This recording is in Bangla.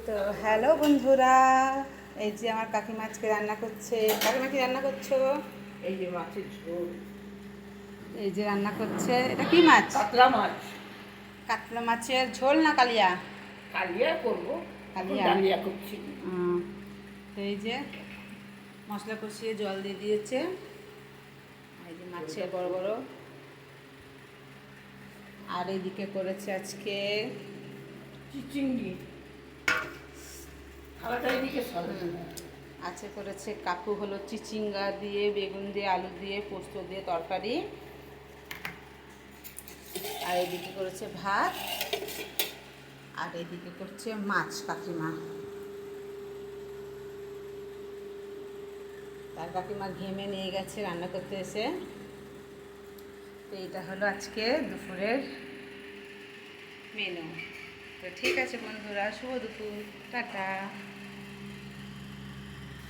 তো হ্যালো বন্ধুরা, এই যে আমার কাকিমা আজকে রান্না করছে। কাকিমা কি রান্না করছো? এই যে মাছের ঝোল, এই যে রান্না করছে। এটা কি মাছ? কাতলা মাছ। কাতলা মাছের ঝোল না কালিয়া? কালিয়া করবো, এখন কালিয়া। ডালিয়া করছি। তো এই যে মশলা কষিয়ে জল দিয়ে দিয়েছে। এই যে মাছের বড় বড়। আর এইদিকে করেছে আজকে চিচিঙ্গি খাওয়াটা এদিকে সরে। আছে করেছে কাকু হলো চিচিঙ্গা দিয়ে, বেগুন দিয়ে, আলু দিয়ে, পোস্ত দিয়ে তরকারি। আর এদিকে করেছে ভাত, আর এদিকে করছে মাছ কাকিমা। তার কাকিমা ঘেমে নিয়ে গেছে রান্না করতে এসে। তো এইটা হলো আজকে দুপুরের মেনু। তো ঠিক আছে বন্ধুরা, শুভ দুপুর, টাটা।